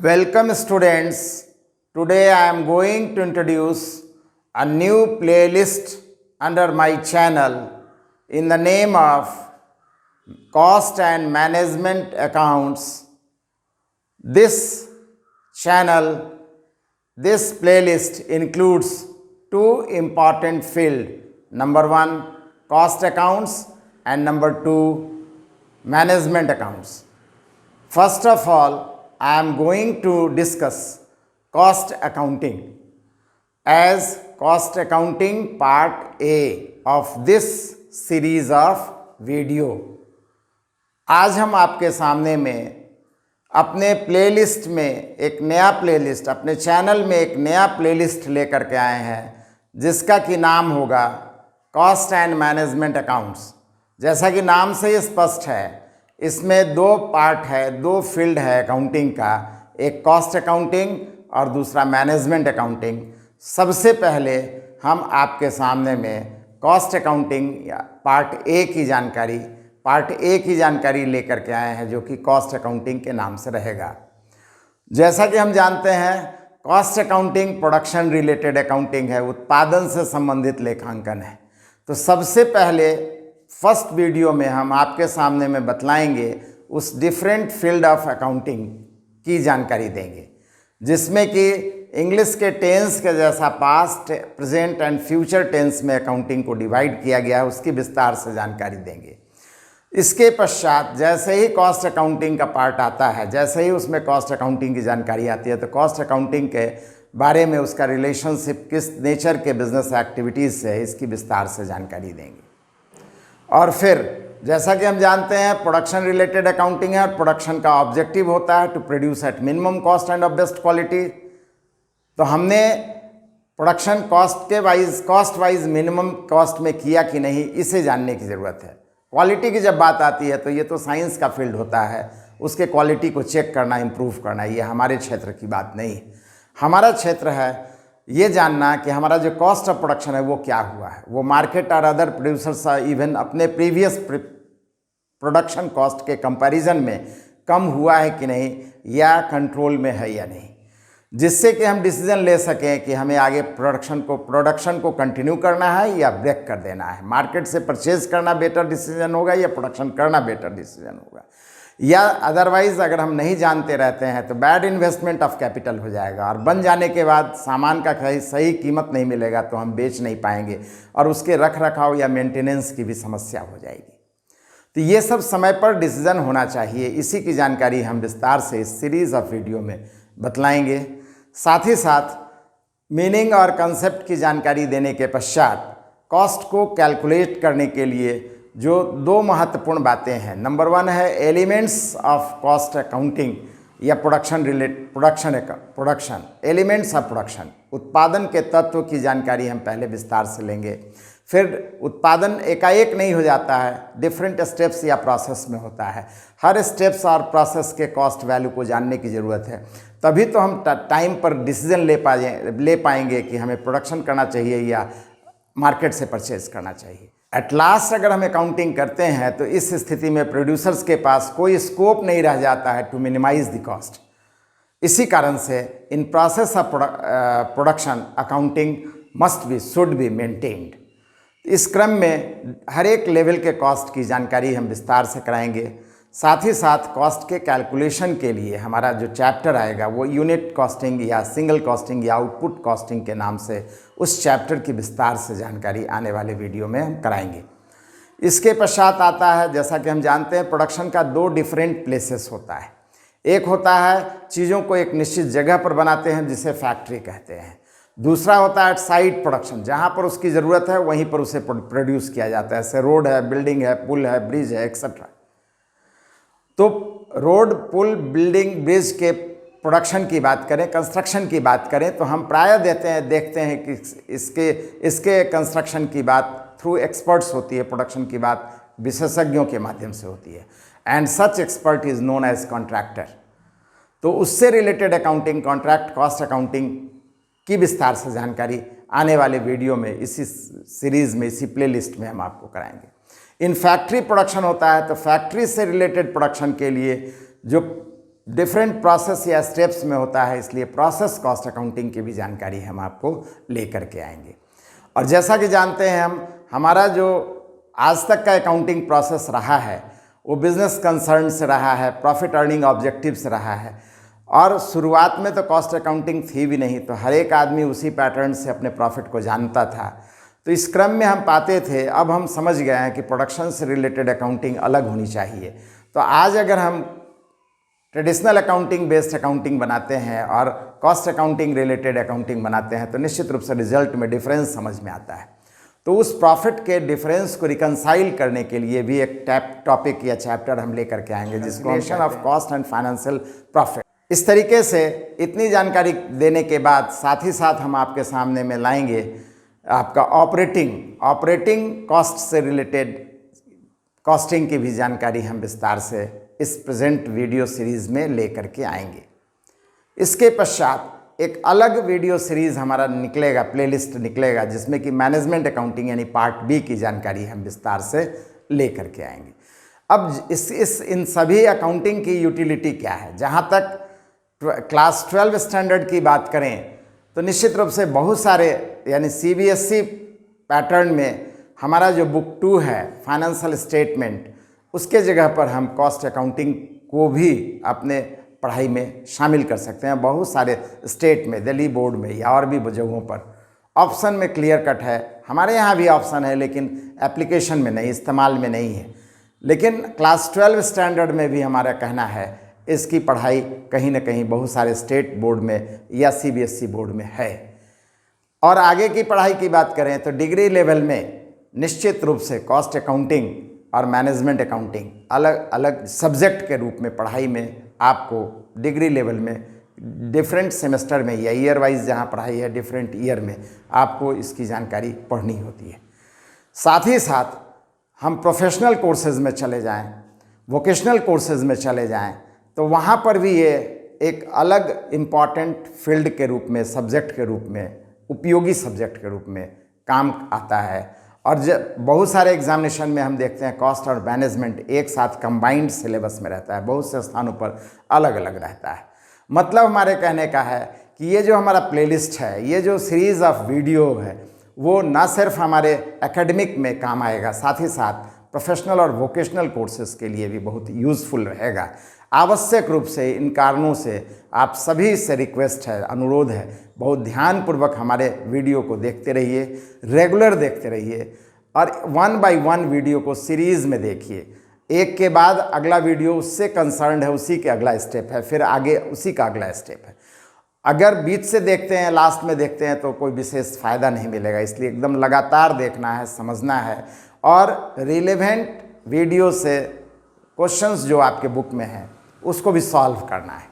Welcome students. Today I am going to introduce a new playlist under my channel in the name of Cost and Management Accounts. This channel, this playlist includes two important fields. Number one, cost accounts, and number two, management accounts. First of all, I am going to discuss cost accounting as cost accounting part A of this series of video. आज हम आपके सामने में अपने playlist में एक नया playlist, अपने चैनल में एक नया प्लेलिस्ट लेकर के आए हैं जिसका कि नाम होगा कॉस्ट एंड मैनेजमेंट अकाउंट्स। जैसा कि नाम से ही स्पष्ट है, इसमें दो पार्ट है, दो फील्ड है अकाउंटिंग का, एक कॉस्ट अकाउंटिंग और दूसरा मैनेजमेंट अकाउंटिंग। सबसे पहले हम आपके सामने में कॉस्ट अकाउंटिंग पार्ट ए की जानकारी लेकर के आए हैं, जो कि कॉस्ट अकाउंटिंग के नाम से रहेगा। जैसा कि हम जानते हैं, cost accounting production related accounting है, उत्पादन से संबंधित लेखांकन है। तो सबसे पहले फर्स्ट वीडियो में हम आपके सामने में बतलाएंगे उस डिफरेंट फील्ड ऑफ अकाउंटिंग की जानकारी देंगे, जिसमें कि इंग्लिश के टेंस के जैसा past, present and future tense में अकाउंटिंग को डिवाइड किया गया है, उसकी विस्तार से जानकारी देंगे। इसके पश्चात जैसे ही कॉस्ट अकाउंटिंग का पार्ट आता है, जैसे ही उसमें कॉस्ट अकाउंटिंग की जानकारी आती है, तो कॉस्ट अकाउंटिंग के बारे में, उसका रिलेशनशिप किस नेचर के बिजनेस एक्टिविटीज़ से है, इसकी विस्तार से जानकारी देंगे। और फिर जैसा कि हम जानते हैं, प्रोडक्शन रिलेटेड अकाउंटिंग है और प्रोडक्शन का ऑब्जेक्टिव होता है to produce at minimum cost and of best quality. तो हमने production cost wise minimum cost में किया कि नहीं, इसे जानने की ज़रूरत है। क्वालिटी की जब बात आती है तो ये तो साइंस का फील्ड होता है, उसके क्वालिटी को चेक करना, इम्प्रूव करना, ये हमारे क्षेत्र की बात नहीं। हमारा क्षेत्र है ये जानना कि हमारा जो कॉस्ट ऑफ प्रोडक्शन है वो क्या हुआ है, वो मार्केट और अदर प्रोड्यूसर्स इवन अपने प्रीवियस प्रोडक्शन कॉस्ट के कंपैरिजन में कम हुआ है कि नहीं, या कंट्रोल में है या नहीं, जिससे कि हम डिसीजन ले सकें कि हमें आगे प्रोडक्शन को कंटिन्यू करना है या ब्रेक कर देना है। मार्केट से परचेज करना बेटर डिसीजन होगा या प्रोडक्शन करना बेटर डिसीजन होगा, या अदरवाइज़ अगर हम नहीं जानते रहते हैं तो बैड इन्वेस्टमेंट ऑफ कैपिटल हो जाएगा, और बन जाने के बाद सामान का सही कीमत नहीं मिलेगा तो हम बेच नहीं पाएंगे, और उसके रख रखाव या मेंटेनेंस की भी समस्या हो जाएगी। तो ये सब समय पर डिसीजन होना चाहिए, इसी की जानकारी हम विस्तार से इस सीरीज़ ऑफ वीडियो में बतलाएंगे। साथ ही साथ मीनिंग और कंसेप्ट की जानकारी देने के पश्चात कॉस्ट को कैलकुलेट करने के लिए जो दो महत्वपूर्ण बातें हैं, नंबर वन है एलिमेंट्स ऑफ कॉस्ट अकाउंटिंग या प्रोडक्शन एलिमेंट्स ऑफ प्रोडक्शन, उत्पादन के तत्व की जानकारी हम पहले विस्तार से लेंगे। फिर उत्पादन एकाएक नहीं हो जाता है, डिफरेंट स्टेप्स या प्रोसेस में होता है। हर स्टेप्स और प्रोसेस के कॉस्ट वैल्यू को जानने की ज़रूरत है, तभी तो हम टाइम पर डिसीजन ले पाएंगे कि हमें प्रोडक्शन करना चाहिए या मार्केट से परचेज करना चाहिए। एट लास्ट अगर हम अकाउंटिंग करते हैं तो इस स्थिति में प्रोड्यूसर्स के पास कोई स्कोप नहीं रह जाता है टू मिनिमाइज द कॉस्ट। इसी कारण से in process of production accounting should be maintained. इस क्रम में हर एक लेवल के कॉस्ट की जानकारी हम विस्तार से कराएंगे। साथ ही साथ कॉस्ट के कैलकुलेशन के लिए हमारा जो चैप्टर आएगा वो यूनिट कॉस्टिंग या सिंगल कॉस्टिंग या आउटपुट कॉस्टिंग के नाम से, उस चैप्टर की विस्तार से जानकारी आने वाले वीडियो में हम कराएंगे। इसके पश्चात आता है, जैसा कि हम जानते हैं, प्रोडक्शन का दो डिफरेंट प्लेसेस होता है। एक होता है चीज़ों को एक निश्चित जगह पर बनाते हैं जिसे फैक्ट्री कहते हैं। दूसरा होता है साइट प्रोडक्शन, जहाँ पर उसकी ज़रूरत है वहीं पर उसे प्रोड्यूस किया जाता है। जैसे रोड है, बिल्डिंग है, पुल है, ब्रिज है, एक्सेट्रा। तो रोड, पुल, बिल्डिंग, ब्रिज के प्रोडक्शन की बात करें, कंस्ट्रक्शन की बात करें, तो हम प्रायः देखते हैं कि इसके कंस्ट्रक्शन की बात थ्रू एक्सपर्ट्स होती है, प्रोडक्शन की बात विशेषज्ञों के माध्यम से होती है, and such expert is known as contractor. तो उससे related accounting, contract cost accounting की विस्तार से जानकारी आने वाले वीडियो में, इसी सीरीज़ में, इसी प्लेलिस्ट में हम आपको कराएंगे। इन फैक्ट्री प्रोडक्शन होता है, तो फैक्ट्री से रिलेटेड प्रोडक्शन के लिए जो डिफरेंट प्रोसेस या स्टेप्स में होता है, इसलिए प्रोसेस कॉस्ट अकाउंटिंग की भी जानकारी हम आपको लेकर के आएंगे। और जैसा कि जानते हैं हम, हमारा जो आज तक का अकाउंटिंग प्रोसेस रहा है वो बिजनेस कंसर्न से रहा है, प्रॉफिट अर्निंग ऑब्जेक्टिव से रहा है। और शुरुआत में तो कॉस्ट अकाउंटिंग थी भी नहीं, तो हर एक आदमी उसी पैटर्न से अपने प्रॉफिट को जानता था। तो इस क्रम में हम पाते थे, अब हम समझ गए हैं कि प्रोडक्शन से रिलेटेड अकाउंटिंग अलग होनी चाहिए। तो आज अगर हम ट्रेडिशनल अकाउंटिंग बेस्ड अकाउंटिंग बनाते हैं और कॉस्ट अकाउंटिंग रिलेटेड अकाउंटिंग बनाते हैं तो निश्चित रूप से रिजल्ट में डिफरेंस समझ में आता है। तो उस प्रॉफिट के डिफरेंस को रिकंसाइल करने के लिए भी एक टॉपिक या चैप्टर हम लेकर के आएंगे, जिसको relation of cost and financial profit. इस तरीके से इतनी जानकारी देने के बाद साथ ही साथ हम आपके सामने में लाएंगे आपका ऑपरेटिंग कॉस्ट से रिलेटेड कॉस्टिंग की भी जानकारी हम विस्तार से इस प्रेजेंट वीडियो सीरीज़ में लेकर के आएंगे। इसके पश्चात एक अलग वीडियो सीरीज़ हमारा निकलेगा, प्लेलिस्ट निकलेगा, जिसमें कि मैनेजमेंट अकाउंटिंग यानी पार्ट बी की जानकारी हम विस्तार से लेकर के आएंगे। अब इन सभी अकाउंटिंग की यूटिलिटी क्या है। जहाँ तक क्लास 12 स्टैंडर्ड की बात करें तो निश्चित रूप से बहुत सारे यानी CBSE पैटर्न में हमारा जो बुक 2 है फाइनेंशियल स्टेटमेंट, उसके जगह पर हम कॉस्ट अकाउंटिंग को भी अपने पढ़ाई में शामिल कर सकते हैं। बहुत सारे स्टेट में, दिल्ली बोर्ड में या और भी जगहों पर ऑप्शन में क्लियर कट है। हमारे यहाँ भी ऑप्शन है लेकिन एप्लीकेशन में नहीं, इस्तेमाल में नहीं है। लेकिन क्लास 12 स्टैंडर्ड में भी हमारा कहना है इसकी पढ़ाई कहीं ना कहीं बहुत सारे स्टेट बोर्ड में या CBSE बोर्ड में है। और आगे की पढ़ाई की बात करें तो डिग्री लेवल में निश्चित रूप से कॉस्ट अकाउंटिंग और मैनेजमेंट अकाउंटिंग अलग अलग सब्जेक्ट के रूप में पढ़ाई में आपको डिग्री लेवल में डिफरेंट सेमेस्टर में या ईयर वाइज जहाँ पढ़ाई है डिफरेंट ईयर में आपको इसकी जानकारी पढ़नी होती है। साथ ही साथ हम प्रोफेशनल कोर्सेज़ में चले जाएं, वोकेशनल कोर्सेज़ में चले जाएं तो वहाँ पर भी ये एक अलग इम्पॉर्टेंट फील्ड के रूप में, सब्जेक्ट के रूप में, उपयोगी सब्जेक्ट के रूप में काम आता है। और बहुत सारे एग्जामिनेशन में हम देखते हैं कॉस्ट और मैनेजमेंट एक साथ कंबाइंड सिलेबस में रहता है, बहुत से स्थानों पर अलग अलग रहता है। मतलब हमारे कहने का है कि ये जो हमारा प्लेलिस्ट है, ये जो सीरीज़ ऑफ वीडियो है, वो ना सिर्फ हमारे एकेडमिक में काम आएगा, साथ ही साथ प्रोफेशनल और वोकेशनल कोर्सेज़ के लिए भी बहुत यूज़फुल रहेगा। आवश्यक रूप से इन कारणों से आप सभी से रिक्वेस्ट है, अनुरोध है, बहुत ध्यानपूर्वक हमारे वीडियो को देखते रहिए, रेगुलर देखते रहिए और 1 बाय 1 वीडियो को सीरीज़ में देखिए। एक के बाद अगला वीडियो उससे कंसर्न्ड है, उसी के अगला स्टेप है, फिर आगे उसी का अगला स्टेप है। अगर बीच से देखते हैं, लास्ट में देखते हैं तो कोई विशेष फ़ायदा नहीं मिलेगा। इसलिए एकदम लगातार देखना है, समझना है और रिलेवेंट वीडियो से क्वेश्चंस जो आपके बुक में हैं उसको भी सॉल्व करना है।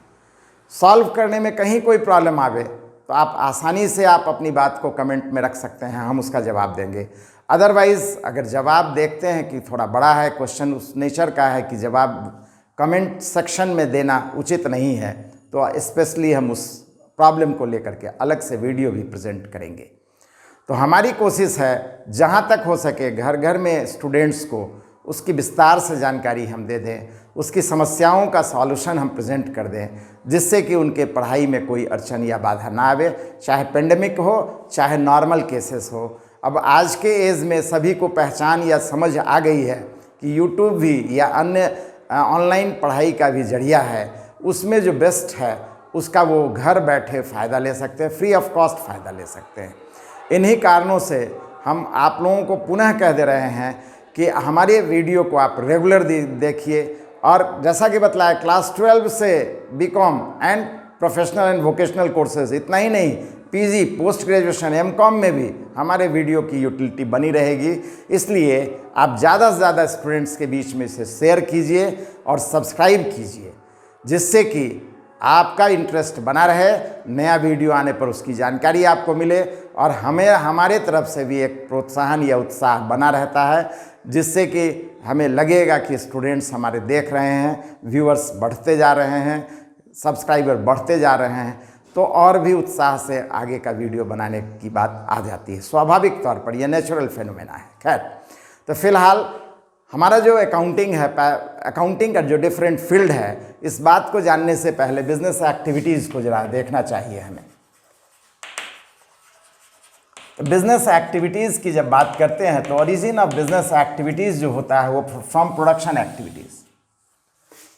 सॉल्व करने में कहीं कोई प्रॉब्लम आवे तो आप आसानी से आप अपनी बात को कमेंट में रख सकते हैं, हम उसका जवाब देंगे। अदरवाइज़ अगर जवाब देखते हैं कि थोड़ा बड़ा है, क्वेश्चन उस नेचर का है कि जवाब कमेंट सेक्शन में देना उचित नहीं है, तो स्पेशली हम उस प्रॉब्लम को लेकर के अलग से वीडियो भी प्रेजेंट करेंगे। तो हमारी कोशिश है जहाँ तक हो सके घर घर में स्टूडेंट्स को उसकी विस्तार से जानकारी हम दे दें, उसकी समस्याओं का सॉल्यूशन हम प्रेजेंट कर दें, जिससे कि उनके पढ़ाई में कोई अड़चन या बाधा ना आवे, चाहे पेंडेमिक हो चाहे नॉर्मल केसेस हो। अब आज के एज में सभी को पहचान या समझ आ गई है कि यूट्यूब भी या अन्य ऑनलाइन पढ़ाई का भी जरिया है, उसमें जो बेस्ट है उसका वो घर बैठे फ़ायदा ले सकते हैं, फ्री ऑफ कॉस्ट फ़ायदा ले सकते हैं। इन्हीं कारणों से हम आप लोगों को पुनः कह दे रहे हैं कि हमारे वीडियो को आप रेगुलर देखिए। और जैसा कि बतलाया क्लास 12 से BCom and professional and vocational courses, इतना ही नहीं PG, पोस्ट ग्रेजुएशन, MCom में भी हमारे वीडियो की यूटिलिटी बनी रहेगी। इसलिए आप ज़्यादा से ज़्यादा स्टूडेंट्स के बीच में इसे शेयर कीजिए और सब्सक्राइब कीजिए, जिससे कि आपका इंटरेस्ट बना रहे, नया वीडियो आने पर उसकी जानकारी आपको मिले और हमारे तरफ से भी एक प्रोत्साहन या उत्साह बना रहता है, जिससे कि हमें लगेगा कि स्टूडेंट्स हमारे देख रहे हैं, व्यूअर्स बढ़ते जा रहे हैं, सब्सक्राइबर बढ़ते जा रहे हैं, तो और भी उत्साह से आगे का वीडियो बनाने की बात आ जाती है। स्वाभाविक तौर पर यह नेचुरल फेनोमेना है। खैर, तो फिलहाल हमारा जो अकाउंटिंग है, अकाउंटिंग का जो डिफरेंट फील्ड है, इस बात को जानने से पहले बिजनेस एक्टिविटीज़ को जरा देखना चाहिए हमें। बिजनेस एक्टिविटीज़ की जब बात करते हैं तो ओरिजिन ऑफ बिजनेस एक्टिविटीज़ जो होता है वो फ्रॉम प्रोडक्शन एक्टिविटीज़,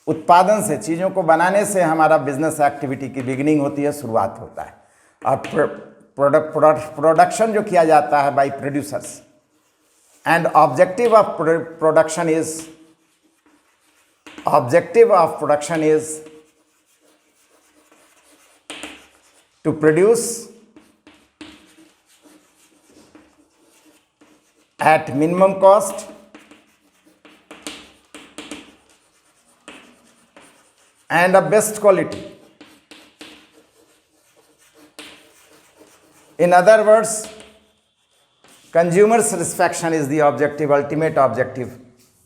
उत्पादन से, चीज़ों को बनाने से हमारा बिजनेस एक्टिविटी की बिगिनिंग होती है, शुरुआत होता है। और प्रोडक्शन जो किया जाता है by producers, and objective of production is to produce at minimum cost and of best quality. In other words, consumer satisfaction is the objective, ultimate objective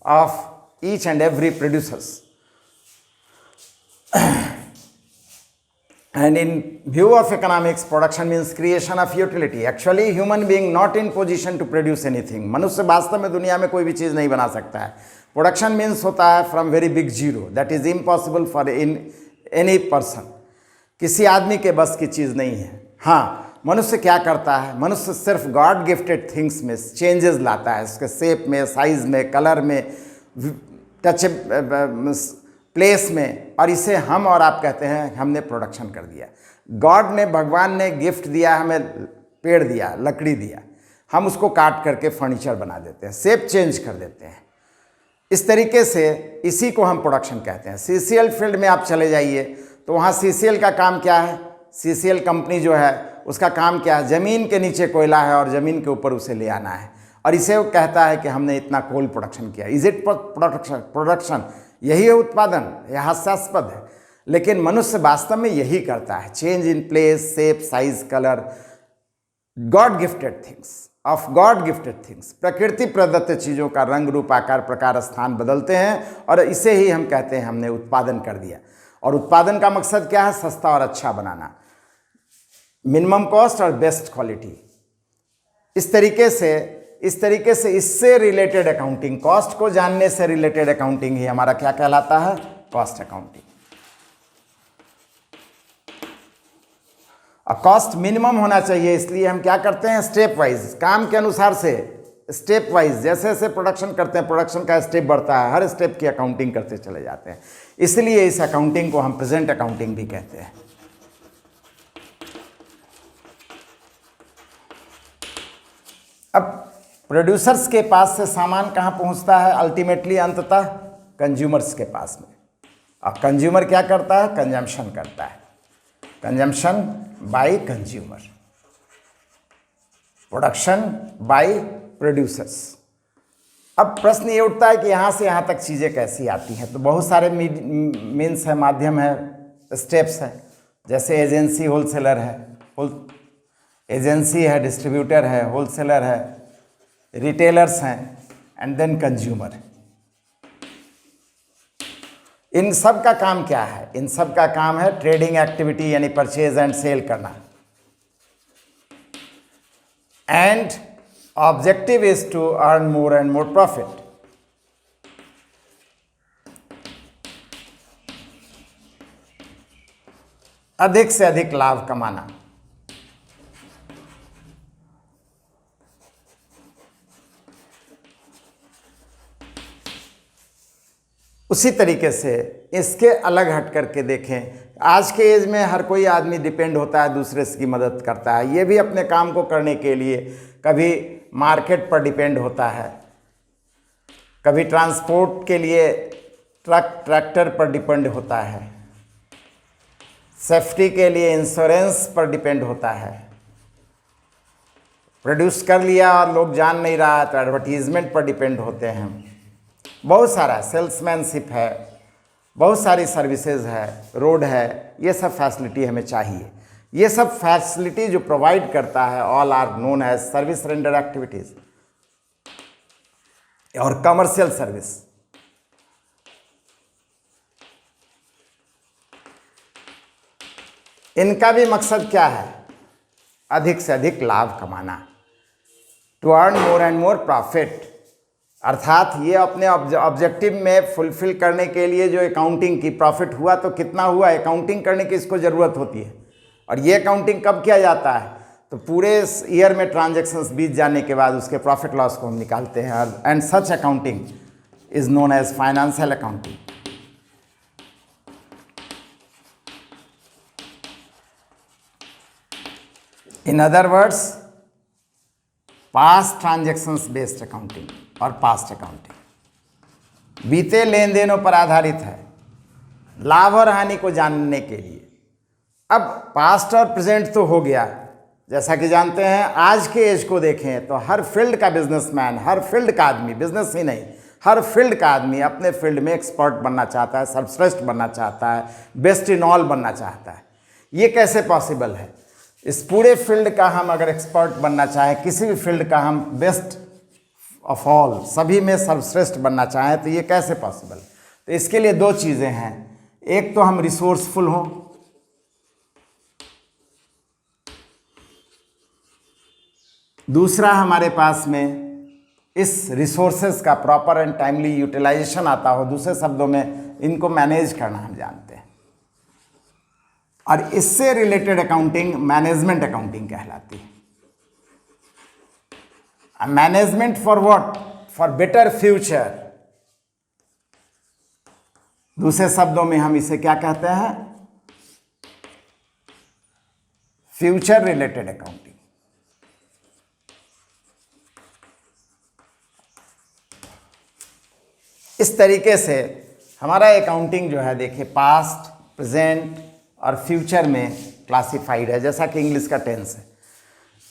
of each and every producers. And in view of economics, production means creation of utility. Actually, human being not in position to produce anything. मनुष्य वास्तव में दुनिया में कोई भी चीज़ नहीं बना सकता है। प्रोडक्शन मीन्स होता है from very big zero, that is impossible for any person. किसी आदमी के बस की चीज़ नहीं है। हाँ, मनुष्य क्या करता है? मनुष्य सिर्फ गॉड गिफ्टेड थिंग्स में चेंजेस लाता है, उसके शेप में, साइज में, कलर में, टच प्लेस में, और इसे हम और आप कहते हैं हमने प्रोडक्शन कर दिया। गॉड ने, भगवान ने गिफ्ट दिया, हमें पेड़ दिया, लकड़ी दिया, हम उसको काट करके फर्नीचर बना देते हैं, शेप चेंज कर देते हैं। इस तरीके से इसी को हम प्रोडक्शन कहते हैं। सीसीएल फील्ड में आप चले जाइए तो वहाँ सीसीएल का काम क्या है? सीसीएल कंपनी जो है उसका काम क्या है? ज़मीन के नीचे कोयला है और ज़मीन के ऊपर उसे ले आना है, और इसे वो कहता है कि हमने इतना कोल प्रोडक्शन किया। Is it production? यही है उत्पादन? यह हास्यास्पद है, लेकिन मनुष्य वास्तव में यही करता है। Change in place, shape, size, colour, God gifted things, of God gifted things, प्रकृति प्रदत्त चीज़ों का रंग, रूप, आकार, प्रकार, स्थान बदलते हैं, और इसे ही हम कहते हैं हमने उत्पादन कर दिया। और उत्पादन का मकसद क्या है? सस्ता और अच्छा बनाना, मिनिमम कॉस्ट और बेस्ट क्वालिटी। इस तरीके से इससे रिलेटेड अकाउंटिंग, कॉस्ट को जानने से रिलेटेड अकाउंटिंग ही हमारा क्या कहलाता है? Cost accounting. और कॉस्ट मिनिमम होना चाहिए, इसलिए हम क्या करते हैं? स्टेप वाइज, काम के अनुसार से स्टेप वाइज, जैसे जैसे प्रोडक्शन करते हैं, प्रोडक्शन का स्टेप बढ़ता है, हर स्टेप की अकाउंटिंग करते चले जाते हैं। इसलिए इस अकाउंटिंग को हम प्रेजेंट अकाउंटिंग भी कहते हैं। अब प्रोड्यूसर्स के पास से सामान कहाँ पहुँचता है? अल्टीमेटली, अंततः कंज्यूमर्स के पास में। और कंज्यूमर क्या करता है? कंजम्पशन करता है। Consumption by consumer, production by producers. अब प्रश्न ये उठता है कि यहाँ से यहाँ तक चीज़ें कैसी आती हैं? तो बहुत सारे मीन्स है, माध्यम है, स्टेप्स हैं। जैसे एजेंसी, होलसेलर है, एजेंसी है, डिस्ट्रीब्यूटर है, होलसेलर है, रिटेलर्स हैं, एंड देन कंज्यूमर। इन सब का काम क्या है? इन सब का काम है ट्रेडिंग एक्टिविटी, यानी परचेज एंड सेल करना। And objective is to earn more and more profit. अधिक से अधिक लाभ कमाना। उसी तरीके से इसके अलग हट करके देखें, आज के एज में हर कोई आदमी डिपेंड होता है, दूसरे की मदद करता है। ये भी अपने काम को करने के लिए कभी मार्केट पर डिपेंड होता है, कभी ट्रांसपोर्ट के लिए ट्रैक्टर पर डिपेंड होता है, सेफ्टी के लिए इंश्योरेंस पर डिपेंड होता है। प्रोड्यूस कर लिया और लोग जान नहीं रहा तो एडवर्टीजमेंट पर डिपेंड होते हैं। बहुत सारा सेल्समैनशिप है, बहुत सारी सर्विसेज है, रोड है, ये सब फैसिलिटी हमें चाहिए। ये सब फैसिलिटी जो प्रोवाइड करता है, all are known as service render activities और कमर्शियल सर्विस। इनका भी मकसद क्या है? अधिक से अधिक लाभ कमाना, to earn more and more profit. अर्थात ये अपने ऑब्जेक्टिव में फुलफिल करने के लिए जो अकाउंटिंग की प्रॉफिट हुआ तो कितना हुआ, अकाउंटिंग करने की इसको ज़रूरत होती है। और ये अकाउंटिंग कब किया जाता है, तो पूरे ईयर में ट्रांजैक्शंस बीत जाने के बाद उसके प्रॉफिट लॉस को हम निकालते हैं। And such accounting is known as financial accounting. In other words, past transactions based accounting और पास्ट अकाउंटिंग बीते लेन देनों पर आधारित है, लाभ और हानि को जानने के लिए। अब पास्ट और प्रेजेंट तो हो गया, जैसा कि जानते हैं आज के एज को देखें तो हर फील्ड का बिजनेसमैन, हर फील्ड का आदमी, बिजनेस ही नहीं हर फील्ड का आदमी अपने फील्ड में एक्सपर्ट बनना चाहता है, सर्वश्रेष्ठ बनना चाहता है, बेस्ट इन ऑल बनना चाहता है। ये कैसे पॉसिबल है? इस पूरे फील्ड का हम अगर एक्सपर्ट बनना चाहें, किसी भी फील्ड का हम बेस्ट ऑफ ऑल, सभी में सर्वश्रेष्ठ बनना चाहें, तो ये कैसे पॉसिबल? तो इसके लिए दो चीज़ें हैं। एक तो हम रिसोर्सफुल हों, दूसरा हमारे पास में इस रिसोर्सेज का प्रॉपर एंड टाइमली यूटिलाइजेशन आता हो। दूसरे शब्दों में इनको मैनेज करना हम जानते हैं। और इससे रिलेटेड अकाउंटिंग मैनेजमेंट अकाउंटिंग कहलाती है। Management for what? For better future. दूसरे शब्दों में हम इसे क्या कहते हैं? Future related accounting. इस तरीके से हमारा अकाउंटिंग जो है, देखिए, पास्ट, प्रेजेंट और फ्यूचर में क्लासिफाइड है, जैसा कि इंग्लिश का टेंस है।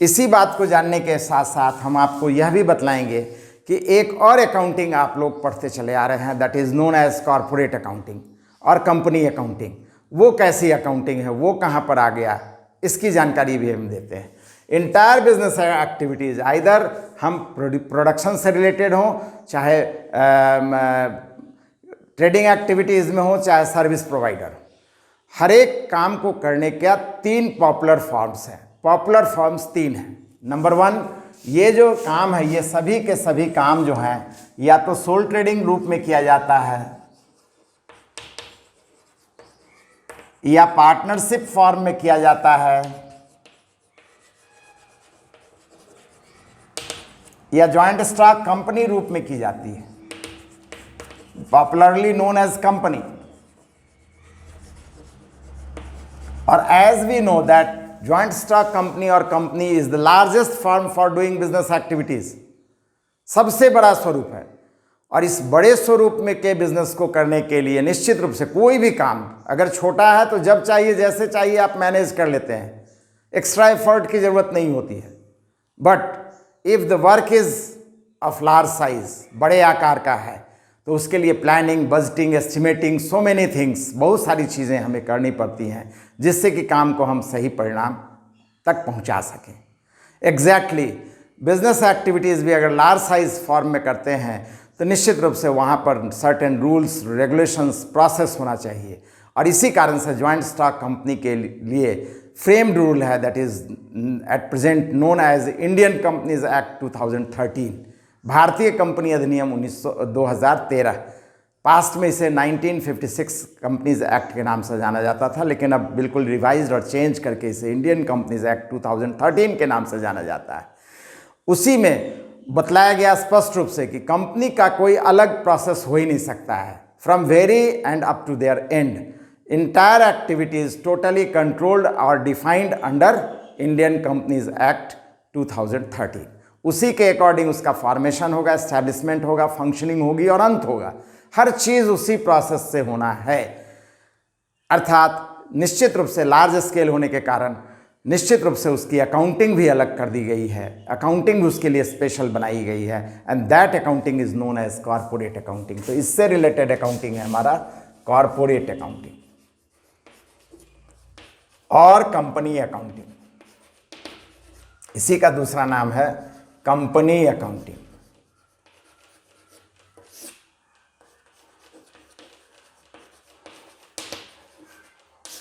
इसी बात को जानने के साथ साथ हम आपको यह भी बतलाएंगे कि एक और अकाउंटिंग आप लोग पढ़ते चले आ रहे हैं, that is known as corporate accounting और कंपनी अकाउंटिंग। वो कैसी अकाउंटिंग है, वो कहाँ पर आ गया, इसकी जानकारी भी हम देते हैं। इंटायर बिजनेस एक्टिविटीज़, आइदर हम प्रोडक्शन से रिलेटेड हों, चाहे ट्रेडिंग एक्टिविटीज़ में हो, चाहे सर्विस प्रोवाइडर, हर एक काम को करने का 3 पॉपुलर फॉर्म्स हैं। पॉपुलर फॉर्म्स 3 हैं। नंबर 1, ये जो काम है, ये सभी के सभी काम जो हैं या तो सोल ट्रेडिंग रूप में किया जाता है या पार्टनरशिप फॉर्म में किया जाता है या जॉइंट स्टॉक कंपनी रूप में की जाती है, पॉपुलरली नोन एज कंपनी। और as we know that joint stock company और company is the largest firm for doing business activities, सबसे बड़ा स्वरूप है। और इस बड़े स्वरूप में के बिजनेस को करने के लिए निश्चित रूप से कोई भी काम अगर छोटा है तो जब चाहिए जैसे चाहिए आप मैनेज कर लेते हैं, एक्स्ट्रा एफर्ट की जरूरत नहीं होती है। But if the work is of large size, बड़े आकार का है, तो उसके लिए planning, budgeting, estimating, so many things, बहुत सारी चीज़ें हमें करनी पड़ती हैं जिससे कि काम को हम सही परिणाम तक पहुंचा सकें। एग्जैक्टली बिजनेस एक्टिविटीज़ भी अगर लार्ज साइज फॉर्म में करते हैं तो निश्चित रूप से वहाँ पर सर्टेन रूल्स, रेगुलेशंस, प्रोसेस होना चाहिए। और इसी कारण से जॉइंट स्टॉक कंपनी के लिए फ्रेम्ड रूल है, that is at present known as Indian companies act 2013, भारतीय कंपनी अधिनियम 2013। पास्ट में इसे 1956 कंपनीज एक्ट के नाम से जाना जाता था, लेकिन अब बिल्कुल रिवाइज्ड और चेंज करके इसे इंडियन कंपनीज एक्ट 2013 के नाम से जाना जाता है। उसी में बतलाया गया स्पष्ट रूप से कि कंपनी का कोई अलग प्रोसेस हो ही नहीं सकता है, from very end up to their end, entire activities totally controlled और defined under Indian companies act 2013। उसी के अकॉर्डिंग उसका फॉर्मेशन होगा, एस्टैब्लिशमेंट होगा, फंक्शनिंग होगी और अंत होगा। हर चीज़ उसी प्रोसेस से होना है। अर्थात निश्चित रूप से लार्ज स्केल होने के कारण निश्चित रूप से उसकी अकाउंटिंग भी अलग कर दी गई है, अकाउंटिंग उसके लिए स्पेशल बनाई गई है, and that accounting is known as corporate accounting. तो इससे रिलेटेड अकाउंटिंग है हमारा कॉरपोरेट अकाउंटिंग और कंपनी अकाउंटिंग। इसी का दूसरा नाम है कंपनी अकाउंटिंग।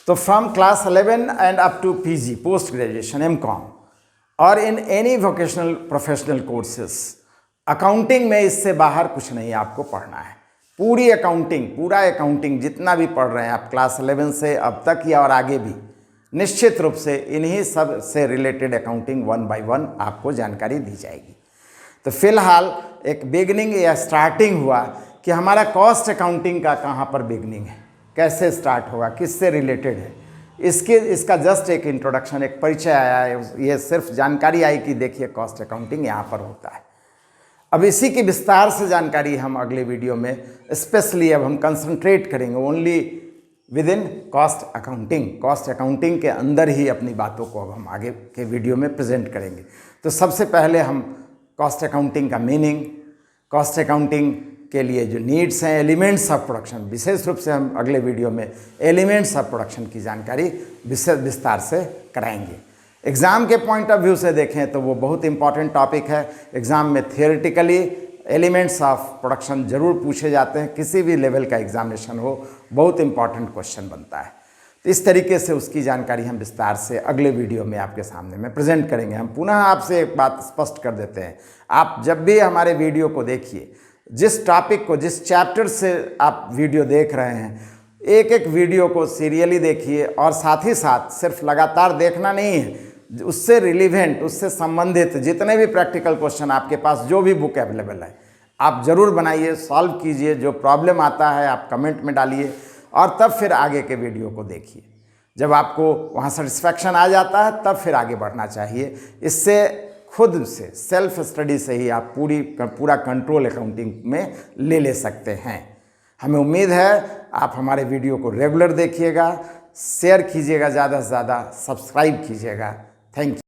तो from class 11 and up to PG, post graduation, MCom, और in any vocational professional courses, accounting में इससे बाहर कुछ नहीं आपको पढ़ना है। पूरी अकाउंटिंग, पूरा अकाउंटिंग जितना भी पढ़ रहे हैं आप क्लास 11 से अब तक या और आगे भी, निश्चित रूप से इन्हीं सब से रिलेटेड अकाउंटिंग 1 बाय 1 आपको जानकारी दी जाएगी। तो फिलहाल एक बिगनिंग या स्टार्टिंग हुआ कि हमारा कॉस्ट अकाउंटिंग का कहाँ पर बिगनिंग है, कैसे स्टार्ट होगा, किससे रिलेटेड है, इसका जस्ट एक इंट्रोडक्शन, एक परिचय आया है। ये सिर्फ जानकारी आई कि देखिए कॉस्ट अकाउंटिंग यहाँ पर होता है। अब इसी की विस्तार से जानकारी हम अगले वीडियो में स्पेशली अब हम कंसंट्रेट करेंगे only with in cost accounting. Cost accounting के अंदर ही अपनी बातों को अब हम आगे के वीडियो में प्रेजेंट करेंगे। तो सबसे पहले हम कॉस्ट अकाउंटिंग का मीनिंग, कॉस्ट अकाउंटिंग के लिए जो नीड्स हैं, एलिमेंट्स ऑफ प्रोडक्शन, विशेष रूप से हम अगले वीडियो में एलिमेंट्स ऑफ प्रोडक्शन की जानकारी विस्तार से कराएंगे। एग्ज़ाम के पॉइंट ऑफ व्यू से देखें तो वो बहुत इंपॉर्टेंट टॉपिक है। एग्ज़ाम में थियोरेटिकली एलिमेंट्स ऑफ प्रोडक्शन जरूर पूछे जाते हैं, किसी भी लेवल का एग्जामिनेशन हो, बहुत इंपॉर्टेंट क्वेश्चन बनता है। तो इस तरीके से उसकी जानकारी हम विस्तार से अगले वीडियो में आपके सामने में प्रेजेंट करेंगे। हम पुनः आपसे एक बात स्पष्ट कर देते हैं, आप जब भी हमारे वीडियो को देखिए, जिस टॉपिक को, जिस चैप्टर से आप वीडियो देख रहे हैं, एक एक वीडियो को सीरियली देखिए और साथ ही साथ सिर्फ लगातार देखना नहीं है, उससे रिलीवेंट, उससे संबंधित जितने भी प्रैक्टिकल क्वेश्चन आपके पास, जो भी बुक अवेलेबल है, आप ज़रूर बनाइए, सॉल्व कीजिए। जो प्रॉब्लम आता है आप कमेंट में डालिए और तब फिर आगे के वीडियो को देखिए। जब आपको वहाँ सेटिस्फैक्शन आ जाता है तब फिर आगे बढ़ना चाहिए। इससे खुद से सेल्फ स्टडी से ही आप पूरा कंट्रोल अकाउंटिंग में ले सकते हैं। हमें उम्मीद है आप हमारे वीडियो को रेगुलर देखिएगा, शेयर कीजिएगा, ज़्यादा से ज़्यादा सब्सक्राइब कीजिएगा। Thank you.